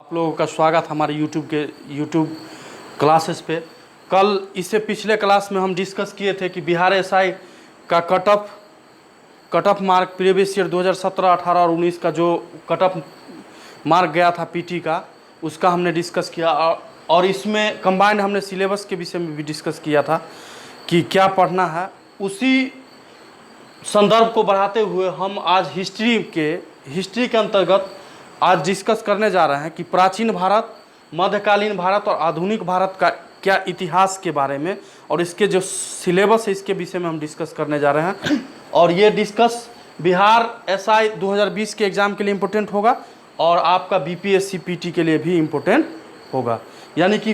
आप लोगों का स्वागत हमारे यूट्यूब क्लासेस पे। कल इससे पिछले क्लास में हम डिस्कस किए थे कि बिहार एसआई का cut off mark previous year 2017, 18 और 19 का जो कट ऑफ मार्क गया था पीटी का, उसका हमने डिस्कस किया। और इसमें कंबाइंड हमने सिलेबस के विषय में भी डिस्कस किया था कि क्या पढ़ना है। उसी संदर्भ को बढ़ाते हुए हम आज हिस्ट्री के अंतर्गत आज डिस्कस करने जा रहे हैं कि प्राचीन भारत, मध्यकालीन भारत और आधुनिक भारत का क्या इतिहास के बारे में, और इसके जो सिलेबस है इसके विषय में हम डिस्कस करने जा रहे हैं। और ये डिस्कस बिहार एसआई 2020 के एग्ज़ाम के लिए इम्पोर्टेंट होगा और आपका बीपीएससी पीटी के लिए भी इम्पोर्टेंट होगा। यानी कि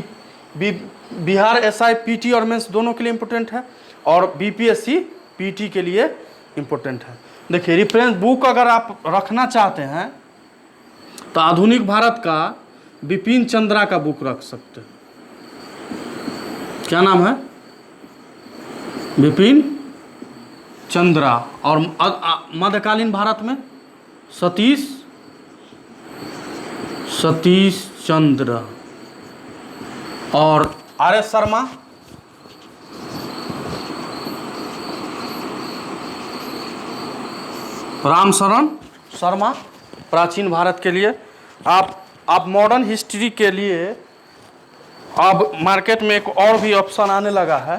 बिहार एसआई पीटी और मेंस दोनों के लिए इम्पोर्टेंट है और बीपीएससी पीटी के लिए इम्पोर्टेंट है। देखिए, रेफरेंस बुक अगर आप रखना चाहते हैं तो आधुनिक भारत का बिपिन चंद्रा का बुक रख सकते हैं। क्या नाम है? बिपिन चंद्रा। और मध्यकालीन भारत में सतीश चंद्र और आर एस शर्मा, रामशरण शर्मा प्राचीन भारत के लिए। आप मॉडर्न हिस्ट्री के लिए अब मार्केट में एक और भी ऑप्शन आने लगा है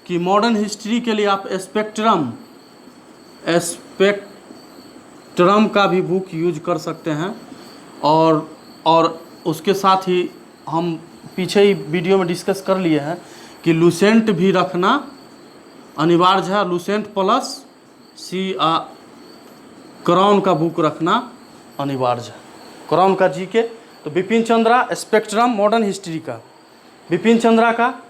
कि मॉडर्न हिस्ट्री के लिए आप स्पेक्ट्रम का भी बुक यूज कर सकते हैं। और उसके साथ ही हम पीछे ही वीडियो में डिस्कस कर लिए हैं कि लुसेंट भी रखना अनिवार्य है। लुसेंट प्लस क्राउन का बुक रखना अनिवार्य है। क्राउन का जीके, तो Bipin Chandra spectrum modern history का, बिपिन चंद्रा का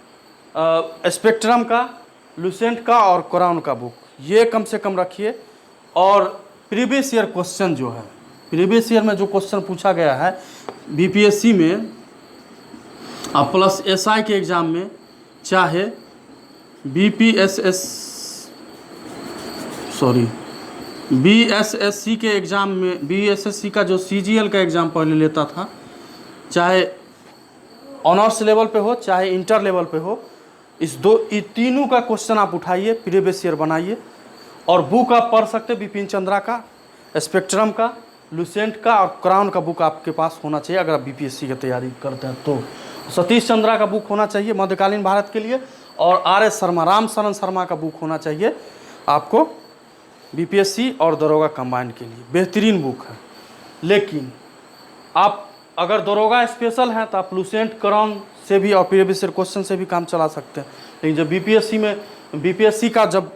स्पेक्ट्रम का, लुसेंट का और क्राउन का बुक, ये कम से कम रखिए। और प्रीवियस ईयर क्वेश्चन जो है, प्रीवियस ईयर में जो क्वेश्चन पूछा गया है बीपीएससी में और प्लस एसआई के एग्ज़ाम में, चाहे बीएसएससी के एग्ज़ाम में, बीएसएससी का जो सीजीएल का एग्ज़ाम पहले लेता था, चाहे ऑनर्स लेवल पे हो चाहे इंटर लेवल पे हो, इस तीनों का क्वेश्चन आप उठाइए, प्रीवियस ईयर बनाइए और बुक आप पढ़ सकते हैं। बिपिन चंद्रा का, स्पेक्ट्रम का, लुसेंट का और क्राउन का बुक आपके पास होना चाहिए अगर आप बीपीएससी की तैयारी करते हैं तो। सतीश चंद्रा का बुक होना चाहिए मध्यकालीन भारत के लिए, और आर एस शर्मा, रामशरण शर्मा का बुक होना चाहिए आपको बीपीएससी और दरोगा कंबाइंड के लिए। बेहतरीन बुक है। लेकिन आप अगर दरोगा स्पेशल हैं तो आप लुसेंट, क्राउन से भी और प्रीवियस ईयर क्वेश्चन से भी काम चला सकते हैं। लेकिन जब बीपीएससी का जब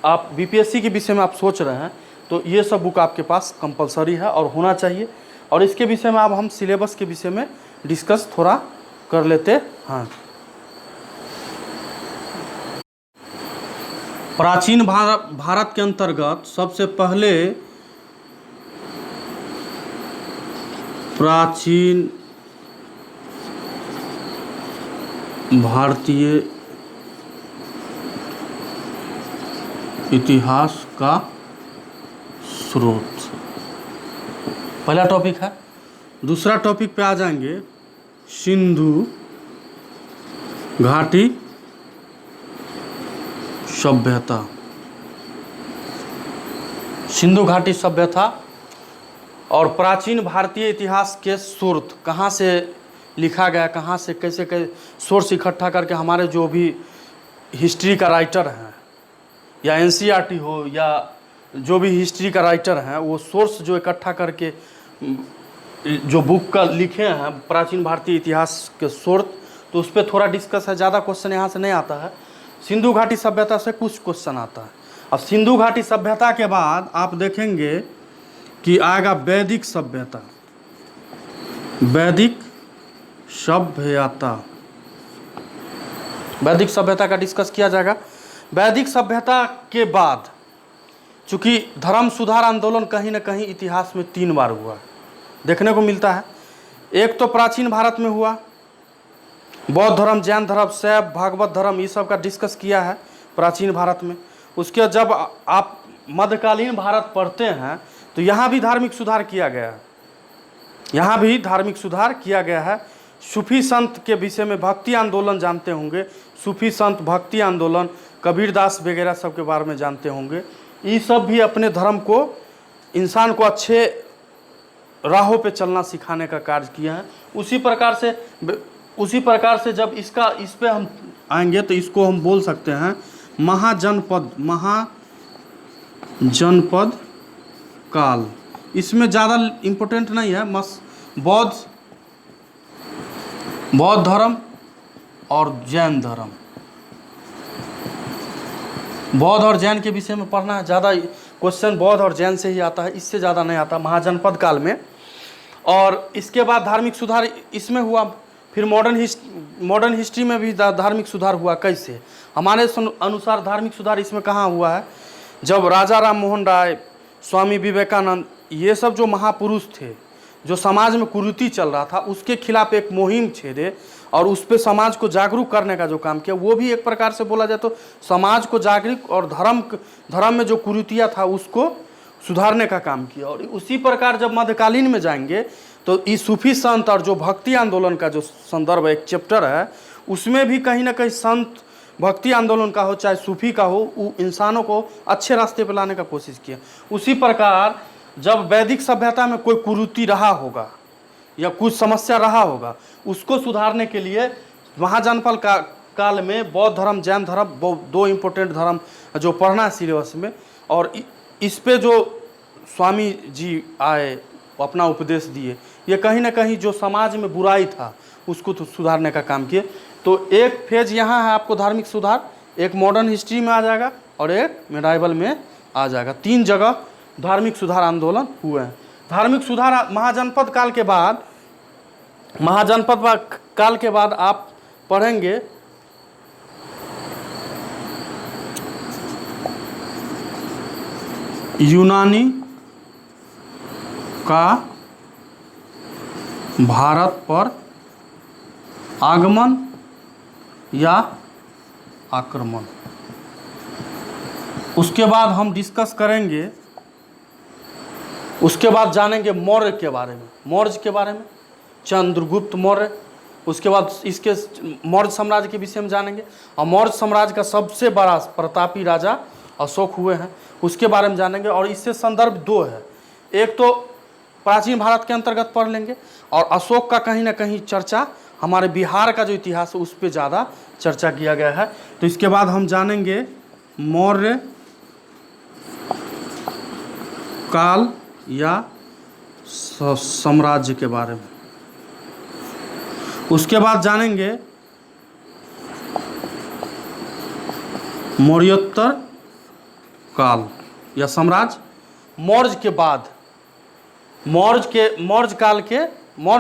आप बीपीएससी के विषय में आप सोच रहे हैं तो ये सब बुक आपके पास कंपलसरी है और होना चाहिए। और इसके विषय में अब हम सिलेबस के विषय में डिस्कस थोड़ा कर लेते हैं। प्राचीन भारत के अंतर्गत सबसे पहले प्राचीन भारतीय इतिहास का स्रोत पहला टॉपिक है। दूसरा टॉपिक पे आ जाएंगे सिंधु घाटी सभ्यता। सिंधु घाटी सभ्यता और प्राचीन भारतीय इतिहास के स्रोत, कहाँ से लिखा गया, कहाँ से कैसे सोर्स इकट्ठा करके हमारे जो भी हिस्ट्री का राइटर हैं या एनसीईआरटी हो या जो भी हिस्ट्री का राइटर हैं, वो सोर्स जो इकट्ठा करके जो बुक का लिखे हैं प्राचीन भारतीय इतिहास के स्रोत, तो उस पर थोड़ा डिस्कस है। ज़्यादा क्वेश्चन यहाँ से नहीं आता है। सिंधु घाटी सभ्यता से कुछ क्वेश्चन आता है। अब सिंधु घाटी सभ्यता के बाद आप देखेंगे कि आएगा वैदिक सभ्यता। वैदिक सभ्यता का डिस्कस किया जाएगा। वैदिक सभ्यता के बाद चूँकि धर्म सुधार आंदोलन कहीं ना कहीं इतिहास में 3 बार हुआ देखने को मिलता है। एक तो प्राचीन भारत में हुआ, बौद्ध धर्म, जैन धर्म, शैव, भागवत धर्म, ये सब का डिस्कस किया है प्राचीन भारत में। उसके जब आप मध्यकालीन भारत पढ़ते हैं तो यहाँ भी धार्मिक सुधार किया गया है। यहाँ भी धार्मिक सुधार किया गया है। सूफी संत के विषय में भक्ति आंदोलन जानते होंगे, सूफी संत, भक्ति आंदोलन, कबीरदास वगैरह सब के बारे में जानते होंगे। ये सब भी अपने धर्म को, इंसान को अच्छे राहों पे चलना सिखाने का कार्य किया है। उसी प्रकार से जब इस पे हम आएंगे तो इसको हम बोल सकते हैं महाजनपद काल। इसमें ज़्यादा इम्पोर्टेंट नहीं है, बौद्ध धर्म और जैन धर्म, बौद्ध और जैन के विषय में पढ़ना है। ज़्यादा क्वेश्चन बौद्ध और जैन से ही आता है, इससे ज़्यादा नहीं आता महाजनपद काल में। और इसके बाद धार्मिक सुधार इसमें हुआ। फिर मॉडर्न हिस्ट्री में भी धार्मिक सुधार हुआ। कैसे? हमारे अनुसार धार्मिक सुधार इसमें कहाँ हुआ है? जब राजा राम मोहन राय, स्वामी विवेकानंद, ये सब जो महापुरुष थे, जो समाज में कुरीति चल रहा था उसके खिलाफ एक मुहिम छेड़े और उस पर समाज को जागरूक करने का जो काम किया, वो भी एक प्रकार से बोला जाए तो समाज को जागरूक और धर्म में जो कुरीतियाँ था उसको सुधारने का काम किया। और उसी प्रकार जब मध्यकालीन में जाएंगे तो इस सूफी संत और जो भक्ति आंदोलन का जो संदर्भ एक चैप्टर है, उसमें भी कहीं ना कहीं संत भक्ति आंदोलन का हो चाहे सूफी का हो, वो इंसानों को अच्छे रास्ते पर लाने का कोशिश किया। उसी प्रकार जब वैदिक सभ्यता में कोई कुरीति रहा होगा या कुछ समस्या रहा होगा, उसको सुधारने के लिए महाजनपद काल में बौद्ध धर्म, जैन धर्म, दो इम्पोर्टेंट धर्म जो पढ़ना है सिलेबस में। और इस पे जो स्वामी जी आए, अपना उपदेश दिए, ये कहीं ना कहीं जो समाज में बुराई था उसको तो सुधारने का काम किए। तो एक फेज यहाँ है आपको धार्मिक सुधार, एक मॉडर्न हिस्ट्री में आ जाएगा और एक मेडाइवल में आ जाएगा। 3 जगह धार्मिक सुधार आंदोलन हुए हैं। धार्मिक सुधार महाजनपद काल के बाद आप पढ़ेंगे यूनानी का भारत पर आगमन या आक्रमण। उसके बाद हम डिस्कस करेंगे, उसके बाद जानेंगे मौर्य के बारे में, चंद्रगुप्त मौर्य। उसके बाद इसके मौर्य साम्राज्य के विषय में जानेंगे और मौर्य साम्राज्य का सबसे बड़ा प्रतापी राजा अशोक हुए हैं, उसके बारे में जानेंगे। और इससे संदर्भ 2 है, एक तो प्राचीन भारत के अंतर्गत पढ़ लेंगे और अशोक का कहीं ना कहीं चर्चा हमारे बिहार का जो इतिहास है उस पर ज़्यादा चर्चा किया गया है। तो इसके बाद हम जानेंगे मौर्य काल या साम्राज्य के बारे में। उसके बाद जानेंगे मौर्योत्तर काल या साम्राज्य। मौर्य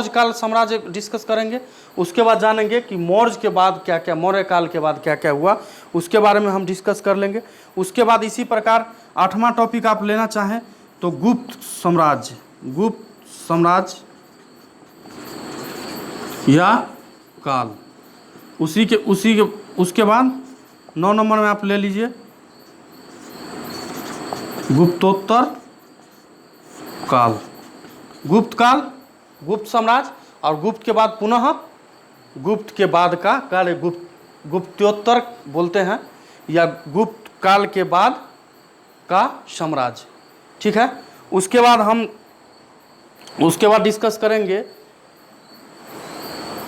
काल साम्राज्य डिस्कस करेंगे। उसके बाद जानेंगे कि मौर्य के बाद क्या क्या, मौर्य काल के बाद क्या क्या हुआ, उसके बारे में हम डिस्कस कर लेंगे। उसके बाद इसी प्रकार 8वां टॉपिक आप लेना चाहें तो गुप्त साम्राज्य या काल। उसके बाद 9 नंबर में आप ले लीजिए गुप्तोत्तर काल। गुप्त काल, गुप्त साम्राज्य, और गुप्त के बाद पुनः गुप्त के बाद का काल गुप्तोत्तर बोलते हैं, या गुप्त काल के बाद का साम्राज्य। ठीक है। उसके बाद डिस्कस करेंगे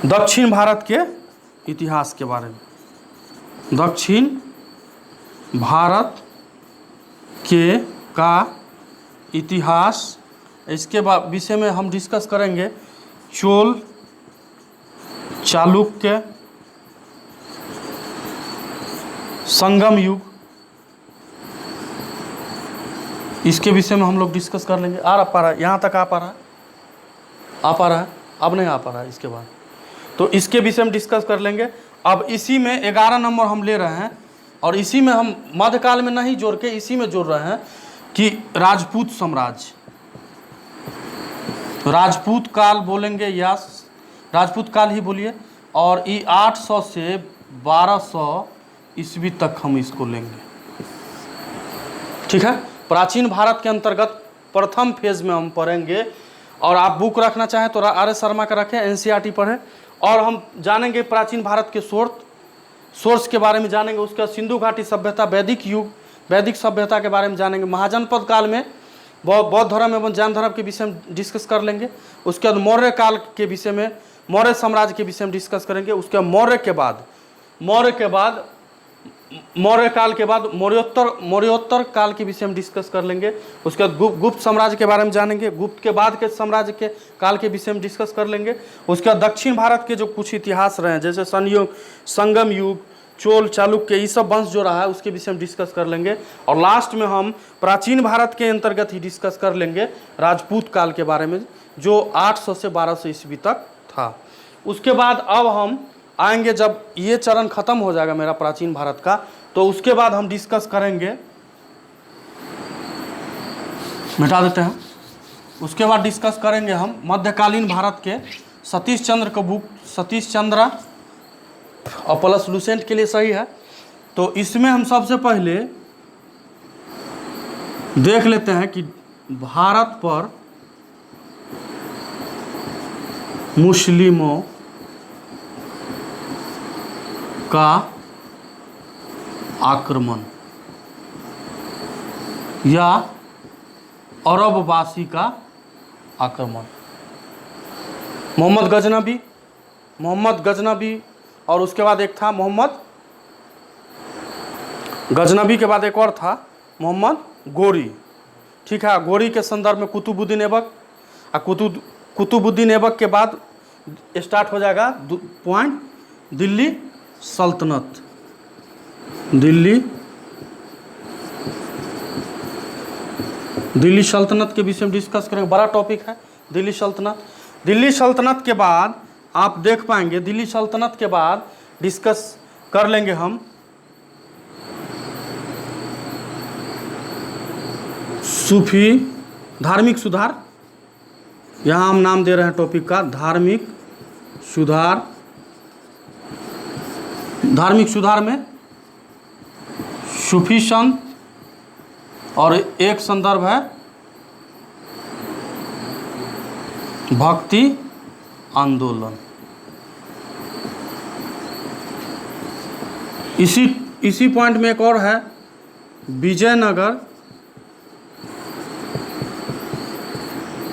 दक्षिण भारत के इतिहास के बारे में। दक्षिण भारत के का इतिहास, इसके बाद विषय में हम डिस्कस करेंगे चोल, चालुक्य, संगम युग, इसके विषय में हम लोग डिस्कस कर लेंगे। आ पा रहा है यहाँ तक? आ पा रहा है? अब नहीं आ पा रहा है। इसके बाद तो इसके विषय में डिस्कस कर लेंगे। अब इसी में 11 नंबर हम ले रहे हैं और इसी में हम मध्यकाल में नहीं जोड़ के इसी में जोड़ रहे हैं कि राजपूत साम्राज्य, राजपूत काल बोलेंगे या राजपूत काल ही बोलिए। और ये 800 से 1200 ईस्वी तक हम इसको लेंगे। ठीक है। प्राचीन भारत के अंतर्गत प्रथम फेज में हम पढ़ेंगे और आप बुक रखना चाहें तो आर एस शर्मा का रखें, एनसीईआरटी पढ़ें। और हम जानेंगे प्राचीन भारत के सोर्स के बारे में जानेंगे। उसके बाद सिंधु घाटी सभ्यता, वैदिक युग, वैदिक सभ्यता के बारे में जानेंगे। महाजनपद काल में बौद्ध धर्म एवं जैन धर्म के विषय में डिस्कस कर लेंगे। उसके बाद मौर्य काल के विषय में, मौर्य साम्राज्य के विषय में डिस्कस करेंगे। उसके बाद मौर्य काल के बाद मौर्योत्तर काल के विषय में डिस्कस कर लेंगे। उसके बाद गुप्त साम्राज्य के बारे में जानेंगे। गुप्त के बाद के साम्राज्य के काल के विषय में डिस्कस कर लेंगे। उसके बाद दक्षिण भारत के जो कुछ इतिहास रहे हैं, जैसे संगम युग, चोल, चालुक्य, ये सब वंश जो रहा है उसके विषय में डिस्कस कर लेंगे। और लास्ट में हम प्राचीन भारत के अंतर्गत ही डिस्कस कर लेंगे राजपूत काल के बारे में, जो 800 से 1200 ईस्वी तक था। उसके बाद अब हम आएंगे, जब ये चरण खत्म हो जाएगा मेरा प्राचीन भारत का, तो उसके बाद हम डिस्कस करेंगे, मिटा देते हैं, उसके बाद डिस्कस करेंगे हम मध्यकालीन भारत के सतीश चंद्र का बुक, सतीश चंद्र और प्लस लुसेंट के लिए सही है। तो इसमें हम सबसे पहले देख लेते हैं कि भारत पर मुस्लिमों का आक्रमण या अरबवासी का आक्रमण। मोहम्मद गजनबी और उसके बाद एक था मोहम्मद गजनबी के बाद एक और था मोहम्मद गोरी। ठीक है, गोरी के संदर्भ में कुतुबुद्दीन ऐबक, कुतुबुद्दीन ऐबक के बाद स्टार्ट हो जाएगा पॉइंट दिल्ली सल्तनत। दिल्ली सल्तनत के विषय में डिस्कस करेंगे, बड़ा टॉपिक है दिल्ली सल्तनत। दिल्ली सल्तनत के बाद आप देख पाएंगे, दिल्ली सल्तनत के बाद डिस्कस कर लेंगे हम सूफी धार्मिक सुधार। यहाँ हम नाम दे रहे हैं टॉपिक का धार्मिक सुधार। धार्मिक सुधार में सूफी संत और एक संदर्भ है भक्ति आंदोलन। इसी पॉइंट में एक और है विजयनगर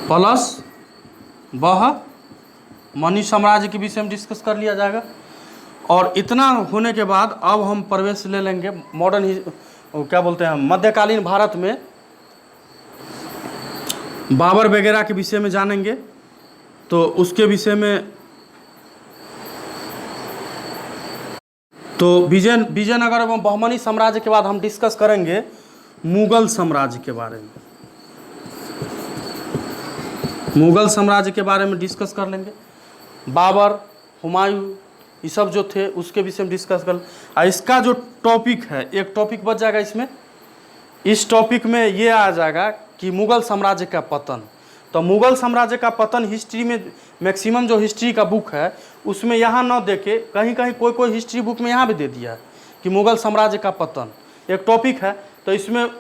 प्लस वह मनी साम्राज्य के विषय में डिस्कस कर लिया जाएगा। और इतना होने के बाद अब हम प्रवेश ले लेंगे क्या बोलते हैं मध्यकालीन भारत में बाबर वगैरह के विषय में जानेंगे। तो उसके विषय में तो विजयनगर एवं बहमनी साम्राज्य के बाद हम डिस्कस करेंगे मुगल साम्राज्य के बारे में। मुगल साम्राज्य के बारे में डिस्कस कर लेंगे। बाबर, हुमायूं, ये सब जो थे उसके विषय में डिस्कस कर। इसका जो टॉपिक है, एक टॉपिक बच जाएगा इसमें। इस टॉपिक में ये आ जाएगा कि मुगल साम्राज्य का पतन। तो मुगल साम्राज्य का पतन हिस्ट्री में मैक्सिमम जो हिस्ट्री का बुक है उसमें यहाँ न देके कहीं कहीं कोई हिस्ट्री बुक में यहाँ भी दे दिया है कि मुगल साम्राज्य का पतन एक टॉपिक है। तो इसमें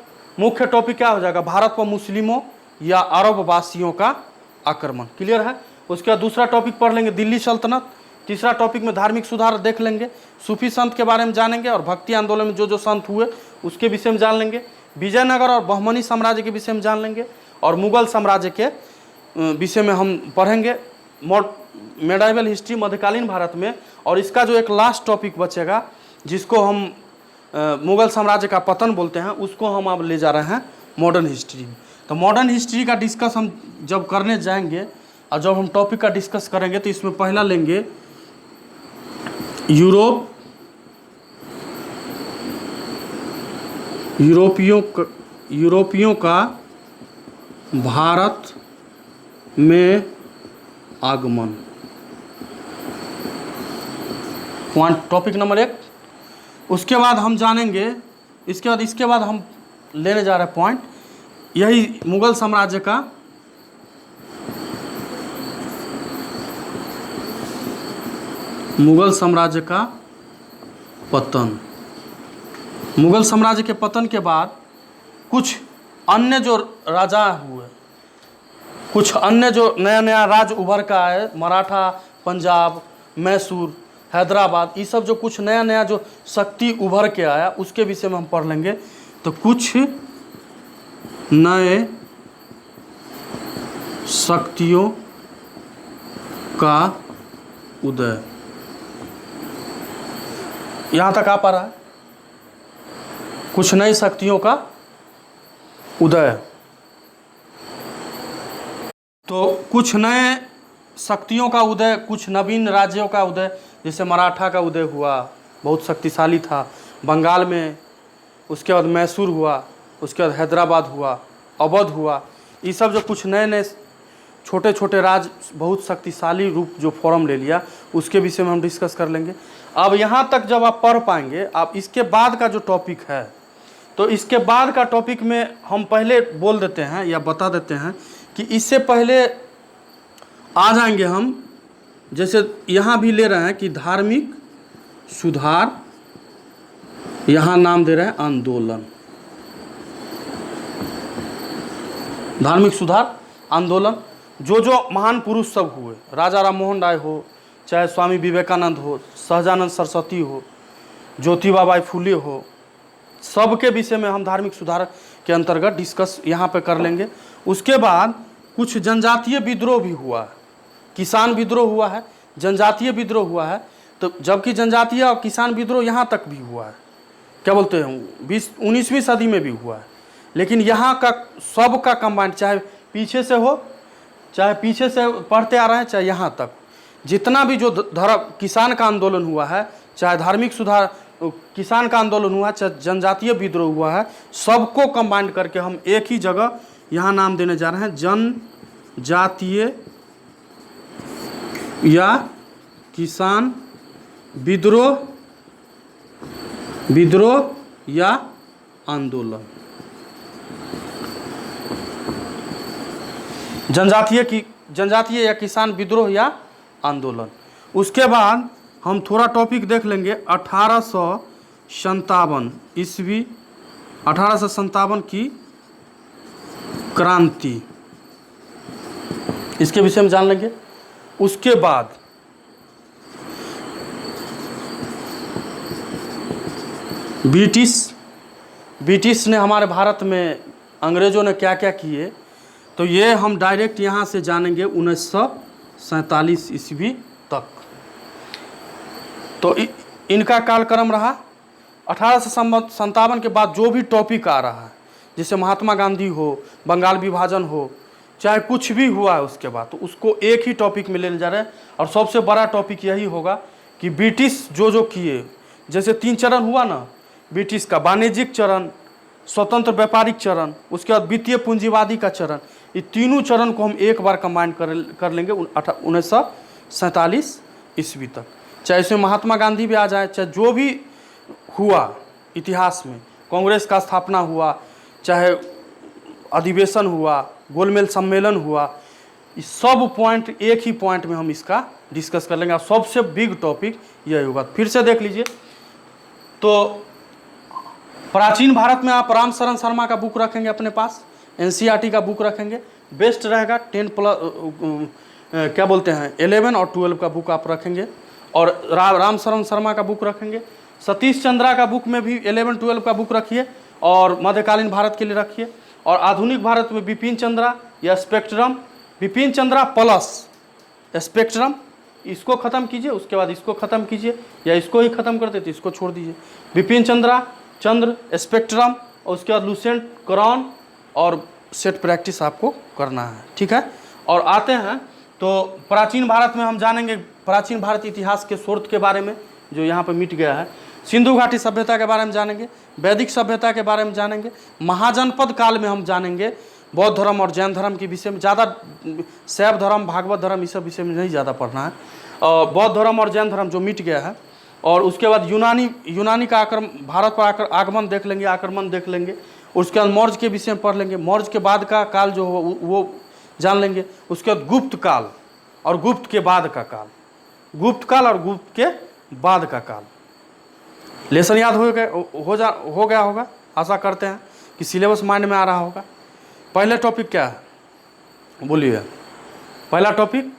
मुख्य टॉपिक क्या हो जाएगा, भारत पर मुस्लिमों या अरब वासियों का आक्रमण। क्लियर है। उसके बाद दूसरा टॉपिक पढ़ लेंगे दिल्ली सल्तनत। तीसरा टॉपिक में धार्मिक सुधार देख लेंगे, सूफी संत के बारे में जानेंगे और भक्ति आंदोलन में जो संत हुए उसके विषय में जान लेंगे। विजयनगर और बहमनी साम्राज्य के विषय में जान लेंगे और मुगल साम्राज्य के विषय में हम पढ़ेंगे मेडाइवल हिस्ट्री मध्यकालीन भारत में। और इसका जो एक लास्ट टॉपिक बचेगा जिसको हम मुगल साम्राज्य का पतन बोलते हैं, उसको हम अब ले जा रहे हैं मॉडर्न हिस्ट्री में। तो मॉडर्न हिस्ट्री का डिस्कस हम जब करने जाएंगे और जब हम टॉपिक का डिस्कस करेंगे तो इसमें पहला लेंगे यूरोपियों का भारत में आगमन, पॉइंट टॉपिक नंबर 1। उसके बाद हम जानेंगे, इसके बाद हम लेने जा रहे हैं पॉइंट यही मुगल साम्राज्य का पतन। मुगल साम्राज्य के पतन के बाद कुछ अन्य जो राजा हुए कुछ अन्य जो नया नया राज्य उभर का है, मराठा, पंजाब, मैसूर, हैदराबाद, ये सब जो कुछ नया नया जो शक्ति उभर के आया उसके विषय में हम पढ़ लेंगे। तो कुछ नए शक्तियों का उदय, यहां तक आ पा रहा है? कुछ नई शक्तियों का उदय। तो कुछ नए शक्तियों का उदय, कुछ नवीन राज्यों का उदय, जैसे मराठा का उदय हुआ, बहुत शक्तिशाली था बंगाल में। उसके बाद मैसूर हुआ, उसके बाद हैदराबाद हुआ, अवध हुआ। ये सब जो कुछ नए नए छोटे छोटे राज्य बहुत शक्तिशाली रूप जो फॉर्म ले लिया, उसके विषय में हम डिस्कस कर लेंगे। अब यहाँ तक जब आप पढ़ पाएंगे, आप इसके बाद का जो टॉपिक है, तो इसके बाद का टॉपिक में हम पहले बोल देते हैं या बता देते हैं कि इससे पहले आ जाएंगे हम, जैसे यहाँ भी ले रहे हैं कि धार्मिक सुधार, यहाँ नाम दे रहे हैं आंदोलन, धार्मिक सुधार आंदोलन। जो जो महान पुरुष सब हुए, राजा राम मोहन राय हो, चाहे स्वामी विवेकानंद हो, सहजानंद सरस्वती हो, ज्योतिबा बाई फुले हो, सबके विषय में हम धार्मिक सुधार के अंतर्गत डिस्कस यहाँ पे कर लेंगे। उसके बाद कुछ जनजातीय विद्रोह भी हुआ है, किसान विद्रोह हुआ है, जनजातीय विद्रोह हुआ है। तो जबकि जनजातीय और किसान विद्रोह यहाँ तक भी हुआ है, क्या बोलते हैं, 19वीं सदी में भी हुआ है। लेकिन यहाँ का सब का कंबाइंड, चाहे पीछे से हो, चाहे पीछे से पढ़ते आ रहे हैं, चाहे यहाँ तक जितना भी जो किसान का आंदोलन हुआ है, चाहे धार्मिक सुधार किसान का आंदोलन हुआ है, चाहे जनजातीय विद्रोह हुआ है, सबको कंबाइंड करके हम एक ही जगह यहाँ नाम देने जा रहे हैं, जनजातीय या किसान विद्रोह या आंदोलन। जनजातीय या किसान विद्रोह या आंदोलन। उसके बाद हम थोड़ा टॉपिक देख लेंगे 1857 ईस्वी, 1857 की क्रांति, इसके विषय में जान लेंगे। उसके बाद ब्रिटिश ने हमारे भारत में, अंग्रेज़ों ने क्या क्या किए, तो ये हम डायरेक्ट यहाँ से जानेंगे 1947 ईस्वी तक। तो इनका कालक्रम रहा। 1857 के बाद जो भी टॉपिक आ रहा है, जैसे महात्मा गांधी हो, बंगाल विभाजन हो, चाहे कुछ भी हुआ है उसके बाद, तो उसको एक ही टॉपिक में लेने जा रहे हैं। और सबसे बड़ा टॉपिक यही होगा कि ब्रिटिश जो किए, जैसे 3 चरण हुआ ना ब्रिटिश का, वाणिज्यिक चरण, स्वतंत्र व्यापारिक चरण, उसके बाद वित्तीय पूंजीवादी का चरण, ये तीनों चरण को हम एक बार कंबाइन कर लेंगे 1947 ईस्वी तक। चाहे इसमें महात्मा गांधी भी आ जाए, चाहे जो भी हुआ इतिहास में, कांग्रेस का स्थापना हुआ, चाहे अधिवेशन हुआ, गोलमेज सम्मेलन हुआ, इस सब पॉइंट एक ही पॉइंट में हम इसका डिस्कस कर लेंगे। सबसे बिग टॉपिक यही होगा। फिर से देख लीजिए, तो प्राचीन भारत में आप राम शरण शर्मा का बुक रखेंगे अपने पास, एनसीईआरटी का बुक रखेंगे, बेस्ट रहेगा। 10 प्लस क्या बोलते हैं 11 और 12 का बुक आप रखेंगे, और राम शरण शर्मा का बुक रखेंगे। सतीश चंद्रा का बुक में भी 11 12 का बुक रखिए, और मध्यकालीन भारत के लिए रखिए। और आधुनिक भारत में बिपिन चंद्रा या spectrum, Bipin Chandra plus spectrum, इसको ख़त्म कीजिए, उसके बाद इसको ख़त्म कीजिए, या इसको ही ख़त्म कर देते, इसको छोड़ दीजिए। बिपिन चंद्रा, चंद्र, स्पेक्ट्रम, और उसके बाद लूसेंट, क्रॉन और सेट प्रैक्टिस आपको करना है, ठीक है। और आते हैं तो प्राचीन भारत में हम जानेंगे प्राचीन भारत इतिहास के स्रोत के बारे में, जो यहाँ पर मिट गया है। सिंधु घाटी सभ्यता के बारे में जानेंगे, वैदिक सभ्यता के बारे में जानेंगे। महाजनपद काल में हम जानेंगे बौद्ध धर्म और जैन धर्म के विषय में, ज़्यादा शैव धर्म, भागवत धर्म, इस सब विषय में नहीं ज़्यादा पढ़ना है। बौद्ध धर्म और जैन धर्म जो मिट गया है। और उसके बाद यूनानी का भारत पर आगमन देख लेंगे, आक्रमण देख लेंगे। उसके बाद मौर्य के विषय में पढ़ लेंगे, मौर्य के बाद का काल जो हो वो जान लेंगे। उसके बाद गुप्त काल और गुप्त के बाद का काल, गुप्त काल और गुप्त के बाद का काल। लेसन याद हो गया होगा, आशा करते हैं कि सिलेबस माइंड में आ रहा होगा। पहले टॉपिक क्या है, बोलिए। पहला टॉपिक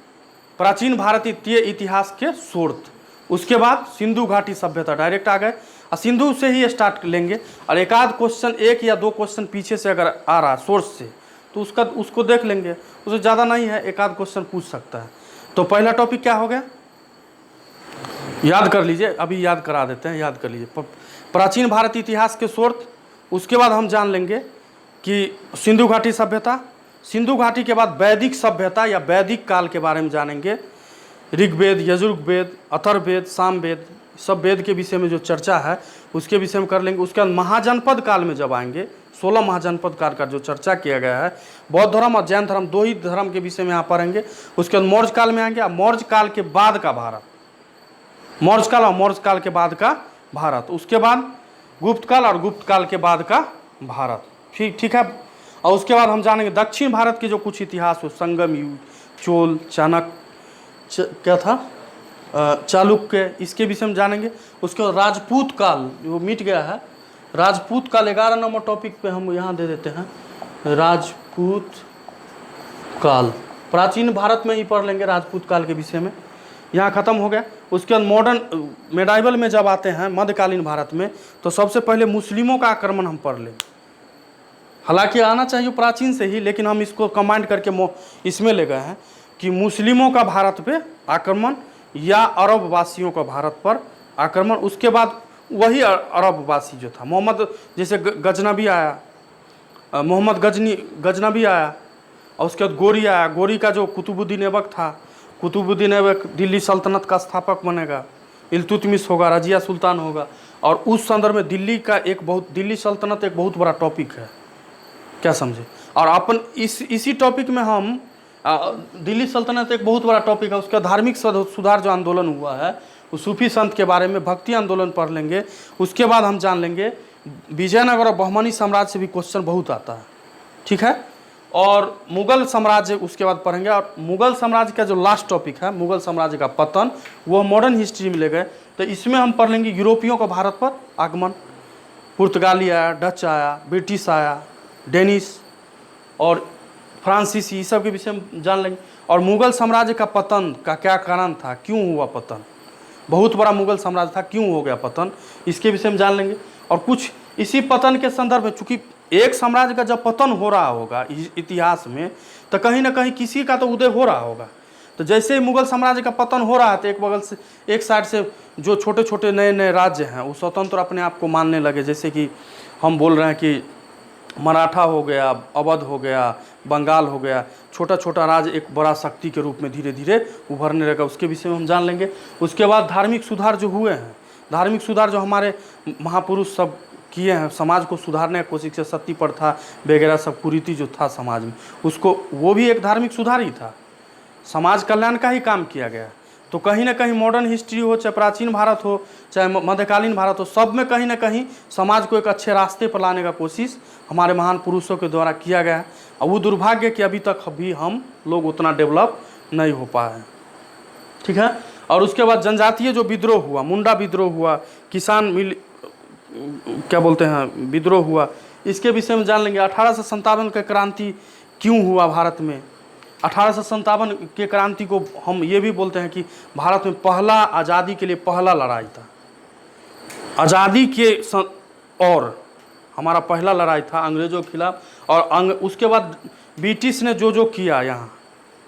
प्राचीन भारतीय इतिहास के स्रोत, उसके बाद सिंधु घाटी सभ्यता, डायरेक्ट आ गए और सिंधु से ही स्टार्ट लेंगे। और एक आध क्वेश्चन, एक या दो क्वेश्चन पीछे से अगर आ रहा सोर्स से तो उसको देख लेंगे, उससे ज़्यादा नहीं है, एक आध क्वेश्चन पूछ सकता है। तो पहला टॉपिक क्या हो गया, याद कर लीजिए, अभी याद करा देते हैं, याद कर लीजिए। प्राचीन भारतीय इतिहास के स्रोत, उसके बाद हम जान लेंगे कि सिंधु घाटी सभ्यता, सिंधु घाटी के बाद वैदिक सभ्यता या वैदिक काल के बारे में जानेंगे। ऋग्वेद, यजुर्वेद, अथर्ववेद, सामवेद, सब वेद के विषय में जो चर्चा है उसके विषय में कर लेंगे। उसके बाद महाजनपद काल में जब आएंगे, 16 महाजनपद काल का जो चर्चा किया गया है, बौद्ध धर्म और जैन धर्म, दो ही धर्म के विषय में यहाँ पढ़ेंगे। उसके बाद मौर्य काल में आएंगे, और मौर्य काल के बाद का भारत, मौर्य काल और मौर्य काल के बाद का भारत, उसके बाद गुप्त काल और गुप्त काल के बाद का भारत। ठीक है। और उसके बाद हम जानेंगे दक्षिण भारत के जो कुछ इतिहास हो, संगम युग, चोल, चाणक्य, क्या था, चालुक्य, इसके विषय में जानेंगे। उसके बाद राजपूत काल, वो मिट गया है, राजपूत काल 11 नंबर टॉपिक पे हम यहाँ दे देते हैं। राजपूत काल प्राचीन भारत में ही पढ़ लेंगे, राजपूत काल के विषय में, यहाँ ख़त्म हो गया। उसके बाद मॉडर्न मेडाइवल में जब आते हैं मध्यकालीन भारत में, तो सबसे पहले मुस्लिमों का आक्रमण हम पढ़ लेंगे। हालांकि आना चाहिए प्राचीन से ही, लेकिन हम इसको कमांड करके इसमें ले गए हैं कि मुस्लिमों का भारत पे आक्रमण या अरब वासियों का भारत पर आक्रमण। उसके बाद वही अरब वासी जो था, मोहम्मद, जैसे गजनबी आया, मोहम्मद गजनबी आया, और उसके बाद गोरी आया। गोरी का जो कुतुबुद्दीन ऐबक था, कुतुबुद्दीन ऐबक दिल्ली सल्तनत का स्थापक बनेगा, इल्तुतमिश होगा, रजिया सुल्तान होगा। और उस संदर्भ में दिल्ली सल्तनत एक बहुत बड़ा टॉपिक है, क्या समझे। और अपन इसी टॉपिक में हम दिल्ली सल्तनत एक बहुत बड़ा टॉपिक है, उसका धार्मिक सुधार जो आंदोलन हुआ है, उस सूफी संत के बारे में, भक्ति आंदोलन पढ़ लेंगे। उसके बाद हम जान लेंगे विजयनगर और बहमनी साम्राज्य से भी क्वेश्चन बहुत आता है, ठीक है। और मुगल साम्राज्य उसके बाद पढ़ेंगे। और मुगल साम्राज्य का जो लास्ट टॉपिक है, मुगल साम्राज्य का पतन, वो मॉडर्न हिस्ट्री में ले गए। तो इसमें हम पढ़ लेंगे यूरोपियों का भारत पर आगमन, पुर्तगाली आया, डच आया, ब्रिटिश आया, डेनिश और फ्रांसीसी, सब के विषय में जान लेंगे। और मुगल साम्राज्य का पतन का क्या कारण था, क्यों हुआ पतन, बहुत बड़ा मुगल साम्राज्य था, क्यों हो गया पतन, इसके विषय में जान लेंगे। और कुछ इसी पतन के संदर्भ में, चूंकि एक साम्राज्य का जब पतन हो रहा होगा इतिहास में, तो कहीं ना कहीं किसी का तो उदय हो रहा होगा। तो जैसे ही मुगल साम्राज्य का पतन हो रहा है, तो एक बगल से, एक साइड से जो छोटे छोटे नए नए राज्य हैं वो स्वतंत्र अपने आप को मानने लगे। जैसे कि हम बोल रहे हैं कि मराठा हो गया, अवध हो गया, बंगाल हो गया, छोटा छोटा राज्य एक बड़ा शक्ति के रूप में धीरे धीरे उभरने लगा, उसके विषय में हम जान लेंगे। उसके बाद धार्मिक सुधार जो हुए हैं, धार्मिक सुधार जो हमारे महापुरुष सब किए हैं, समाज को सुधारने की कोशिश से, सती प्रथा वगैरह सब कुरीति जो था समाज में, उसको, वो भी एक धार्मिक सुधार ही था, समाज कल्याण का ही काम किया गया। तो कहीं ना कहीं मॉडर्न हिस्ट्री हो, चाहे प्राचीन भारत हो, चाहे मध्यकालीन भारत हो, सब में कहीं ना कहीं समाज को एक अच्छे रास्ते पर लाने का कोशिश हमारे महान पुरुषों के द्वारा किया गया है। और वो दुर्भाग्य कि अभी तक भी हम लोग उतना डेवलप नहीं हो पाए हैं, ठीक है। और उसके बाद जनजातीय जो विद्रोह हुआ, मुंडा विद्रोह हुआ, किसान मिल क्या बोलते हैं विद्रोह हुआ, इसके विषय में जान लेंगे। 1857 का क्रांति क्यों हुआ भारत में, 1857 के क्रांति को हम ये भी बोलते हैं कि भारत में पहला आज़ादी के लिए पहला लड़ाई था, आज़ादी के और हमारा पहला लड़ाई था अंग्रेज़ों के खिलाफ। और उसके बाद ब्रिटिश ने जो किया यहाँ,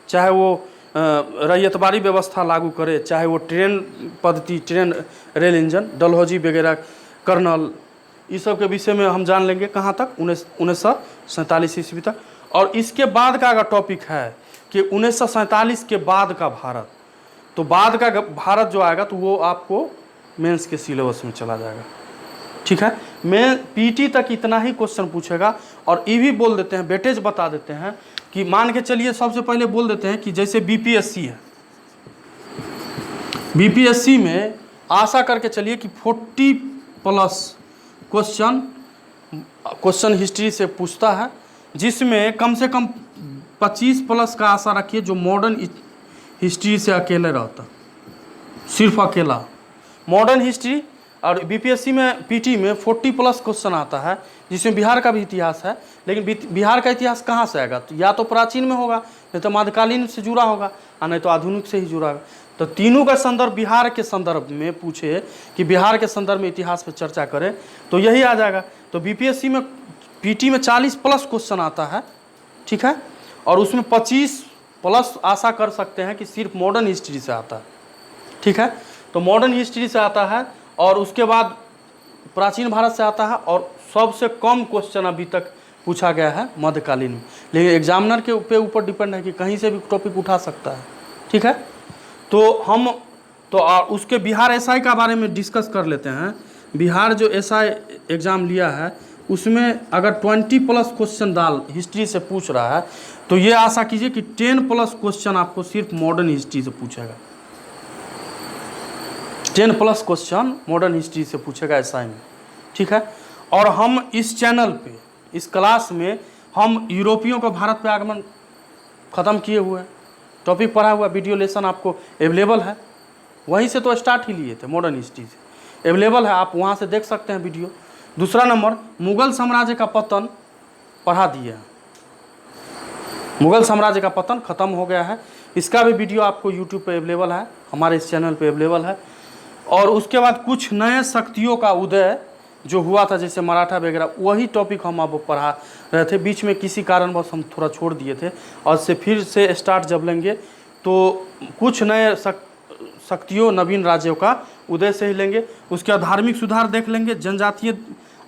चाहे वो रैयतबारी व्यवस्था लागू करे, चाहे वो ट्रेन पद्धति, ट्रेन रेल इंजन, डलहौजी वगैरह, कर्नल, इस सब के विषय में हम जान लेंगे। कहाँ तक, 1947 ईस्वी तक। और इसके बाद का अगर टॉपिक है कि 1947 के बाद का भारत, तो बाद का भारत जो आएगा तो वो आपको मेंस के सिलेबस में चला जाएगा, ठीक है। मैं पीटी तक इतना ही क्वेश्चन पूछेगा। और ये भी बोल देते हैं, वेटेज बता देते हैं कि मान के चलिए, सबसे पहले बोल देते हैं कि जैसे बीपीएससी है, बीपीएससी में आशा करके चलिए कि 40+ क्वेश्चन हिस्ट्री से पूछता है, जिसमें कम से कम 25+ का आशा रखिए जो मॉडर्न हिस्ट्री से अकेले रहता, सिर्फ अकेला मॉडर्न हिस्ट्री और बीपीएससी में पीटी में 40+ क्वेश्चन आता है, जिसमें बिहार का भी इतिहास है। लेकिन बिहार का इतिहास कहाँ से आएगा? तो या तो प्राचीन में होगा, नहीं तो मध्यकालीन से जुड़ा होगा, और नहीं तो आधुनिक से ही जुड़ा होगा। तो तीनों का संदर्भ बिहार के संदर्भ में पूछे कि बिहार के संदर्भ में इतिहास पर चर्चा करें तो यही आ जाएगा। तो बीपीएससी में पीटी में 40+ क्वेश्चन आता है, ठीक है, और उसमें 25+ आशा कर सकते हैं कि सिर्फ मॉडर्न हिस्ट्री से आता है, ठीक है। तो मॉडर्न हिस्ट्री से आता है, और उसके बाद प्राचीन भारत से आता है, और सबसे कम क्वेश्चन अभी तक पूछा गया है मध्यकालीन में। लेकिन एग्जामिनर के ऊपर डिपेंड है कि कहीं से भी टॉपिक उठा सकता है, ठीक है। तो हम उसके बिहार एसआई का बारे में डिस्कस कर लेते हैं। बिहार जो एसआई एग्ज़ाम लिया है उसमें अगर 20+ क्वेश्चन हिस्ट्री से पूछ रहा है तो ये आशा कीजिए कि 10+ क्वेश्चन आपको सिर्फ मॉडर्न हिस्ट्री से पूछेगा। 10+ क्वेश्चन मॉडर्न हिस्ट्री से पूछेगा एसआई में, ठीक है। और हम इस चैनल पे, इस क्लास में हम यूरोपियों का भारत पे आगमन ख़त्म किए हुए हैं, टॉपिक पढ़ा हुआ, वीडियो लेसन आपको अवेलेबल है। वहीं से तो स्टार्ट ही लिए थे, मॉडर्न हिस्ट्री से अवेलेबल है, आप वहाँ से देख सकते हैं वीडियो। दूसरा नंबर, मुगल साम्राज्य का पतन पढ़ा दिए हैं। मुगल साम्राज्य का पतन ख़त्म हो गया है, इसका भी वीडियो आपको यूट्यूब पे अवेलेबल है, हमारे इस चैनल पे अवेलेबल है। और उसके बाद कुछ नए शक्तियों का उदय जो हुआ था, जैसे मराठा वगैरह, वही टॉपिक हम अब पढ़ा रहे थे। बीच में किसी कारणवश हम थोड़ा छोड़ दिए थे, और से फिर से स्टार्ट जब लेंगे तो कुछ नए शक्तियों, नवीन राज्यों का उदय से ही लेंगे। उसके बाद धार्मिक सुधार देख लेंगे, जनजातीय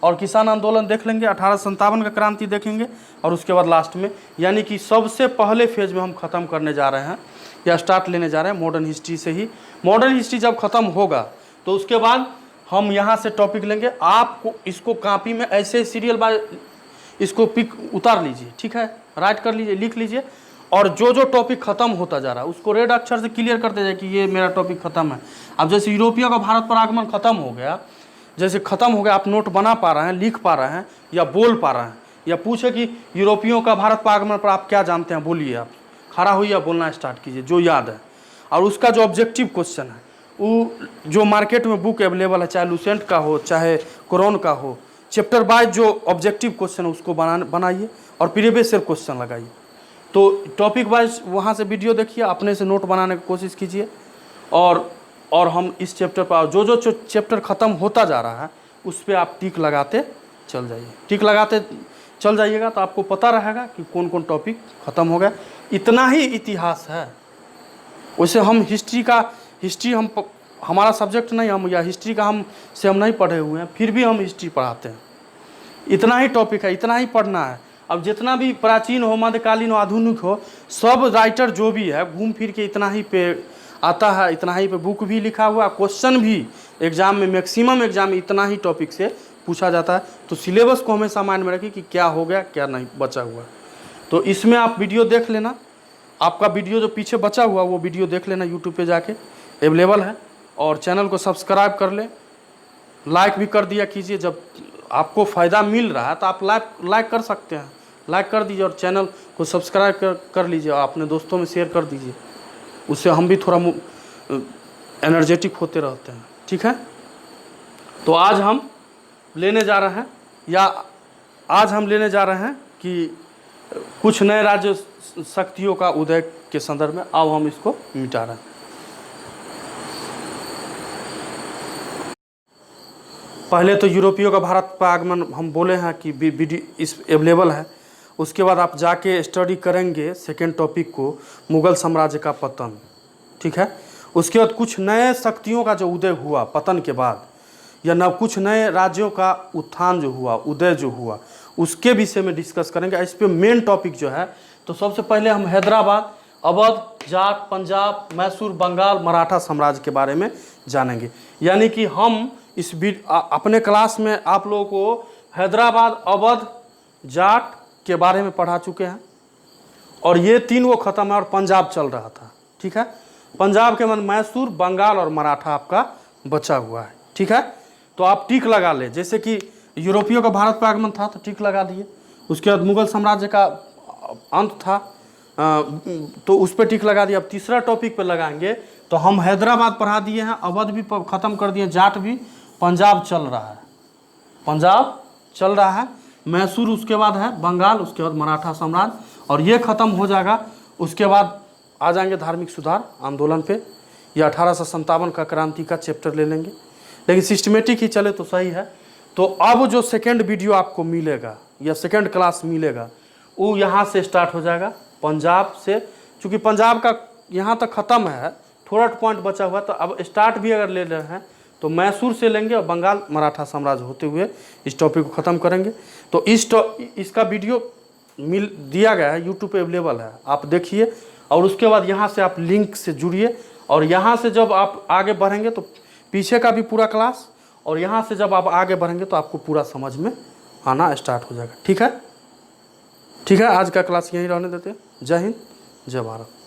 और किसान आंदोलन देख लेंगे, 1857 का क्रांति देखेंगे, और उसके बाद लास्ट में, यानी कि सबसे पहले फेज में हम ख़त्म करने जा रहे हैं या स्टार्ट लेने जा रहे हैं मॉडर्न हिस्ट्री से ही। मॉडर्न हिस्ट्री जब ख़त्म होगा तो उसके बाद हम यहाँ से टॉपिक लेंगे। आपको इसको कॉपी में ऐसे सीरियल बाय इसको पिक उतार लीजिए, ठीक है, राइट कर लीजिए, लिख लीजिए, और जो जो टॉपिक ख़त्म होता जा रहा है उसको रेड अक्षर से क्लियर करते जाए कि ये मेरा टॉपिक ख़त्म है। अब जैसे यूरोपियों का भारत पर आगमन ख़त्म हो गया, जैसे ख़त्म हो गया, आप नोट बना पा रहे हैं, लिख पा रहे हैं, या बोल पा रहे हैं, या पूछे कि यूरोपियों का भारत पर आगमन पर आप क्या जानते हैं, बोलिए। आप खड़ा होइए या बोलना स्टार्ट कीजिए जो याद है। और उसका जो ऑब्जेक्टिव क्वेश्चन है, वो जो मार्केट में बुक अवेलेबल है, चाहे लुसेंट का हो चाहे कोरोन का हो, चैप्टर वाइज जो ऑब्जेक्टिव क्वेश्चन है उसको बनाइए और प्रीवियस ईयर क्वेश्चन लगाइए। तो टॉपिक वाइज वहाँ से वीडियो देखिए, अपने से नोट बनाने की कोशिश कीजिए, और हम इस चैप्टर पर जो जो चैप्टर ख़त्म होता जा रहा है उस पर आप टिक लगाते चल जाइए। टिक लगाते चल जाइएगा तो आपको पता रहेगा कि कौन कौन टॉपिक ख़त्म हो गया। इतना ही इतिहास है। वैसे हम हिस्ट्री हमारा सब्जेक्ट नहीं, हम या हिस्ट्री का हम नहीं पढ़े हुए हैं, फिर भी हम हिस्ट्री पढ़ाते हैं। इतना ही टॉपिक है, इतना ही पढ़ना है। अब जितना भी प्राचीन हो, मध्यकालीन हो, आधुनिक हो, सब राइटर जो भी है घूम फिर के इतना ही पे आता है, इतना ही पे बुक भी लिखा हुआ, क्वेश्चन भी एग्जाम में, मैक्सिमम एग्जाम में इतना ही टॉपिक से पूछा जाता है। तो सिलेबस को हमेशा माइंड में रखिए कि क्या हो गया क्या नहीं बचा हुआ। तो इसमें आप वीडियो देख लेना, आपका वीडियो जो पीछे बचा हुआ वो वीडियो देख लेना, यूट्यूब पे जाके अवेलेबल है। और चैनल को सब्सक्राइब कर ले, लाइक भी कर दिया कीजिए। जब आपको फ़ायदा मिल रहा है तो आप लाइक कर सकते हैं, लाइक कर दीजिए, और चैनल को सब्सक्राइब कर लीजिए, और अपने दोस्तों में शेयर कर दीजिए। उससे हम भी थोड़ा एनर्जेटिक होते रहते हैं, ठीक है। तो आज हम लेने जा रहे हैं कि कुछ नए राज्य शक्तियों का उदय के संदर्भ में। अब हम इसको मिटा रहे हैं। पहले तो यूरोपियों का भारत पर आगमन हम बोले हैं कि वीडियो इस अवेलेबल है। उसके बाद आप जाके स्टडी करेंगे सेकेंड टॉपिक को, मुगल साम्राज्य का पतन, ठीक है। उसके बाद कुछ नए शक्तियों का जो उदय हुआ पतन के बाद, या न कुछ नए राज्यों का उत्थान जो हुआ, उदय जो हुआ, उसके विषय में डिस्कस करेंगे। इस पर मेन टॉपिक जो है, तो सबसे पहले हम हैदराबाद, अवध, जाट, पंजाब, मैसूर, बंगाल, मराठा साम्राज्य के बारे में जानेंगे। यानी कि हम अपने क्लास में आप लोगों को हैदराबाद, अवध, जाट के बारे में पढ़ा चुके हैं, और ये तीन वो ख़त्म है, और पंजाब चल रहा था, ठीक है। पंजाब के बाद मैसूर, बंगाल और मराठा आपका बचा हुआ है, ठीक है। तो आप टिक लगा ले, जैसे कि यूरोपियों का भारत पर आगमन था तो टिक लगा दिए। उसके बाद मुगल साम्राज्य का अंत था तो उस पर टिक लगा दिया। अब तीसरा टॉपिक पर लगाएंगे तो हम हैदराबाद पढ़ा दिए हैं, अवध भी ख़त्म कर दिए, जाट भी, पंजाब चल रहा है, पंजाब चल रहा है, मैसूर उसके बाद है, बंगाल, उसके बाद मराठा साम्राज्य, और ये ख़त्म हो जाएगा। उसके बाद आ जाएंगे धार्मिक सुधार आंदोलन पे, या 1857 का क्रांति का चैप्टर ले लेंगे, लेकिन सिस्टमेटिक ही चले तो सही है। तो अब जो सेकेंड वीडियो आपको मिलेगा या सेकेंड क्लास मिलेगा वो यहाँ से स्टार्ट हो जाएगा, पंजाब से, चूँकि पंजाब का यहाँ तक ख़त्म है, थोड़ा पॉइंट बचा हुआ, तो अब स्टार्ट भी अगर ले रहे हैं तो मैसूर से लेंगे और बंगाल मराठा साम्राज्य होते हुए इस टॉपिक को ख़त्म करेंगे। तो इसका वीडियो दिया गया है, यूट्यूब पे अवेलेबल है, आप देखिए, और उसके बाद यहाँ से आप लिंक से जुड़िए, और यहाँ से जब आप आगे बढ़ेंगे तो पीछे का भी पूरा क्लास, और यहाँ से जब आप आगे बढ़ेंगे तो आपको पूरा समझ में आना स्टार्ट हो जाएगा। ठीक है, ठीक है, आज का क्लास यहीं रहने देते हैं। जय हिंद, जय भारत।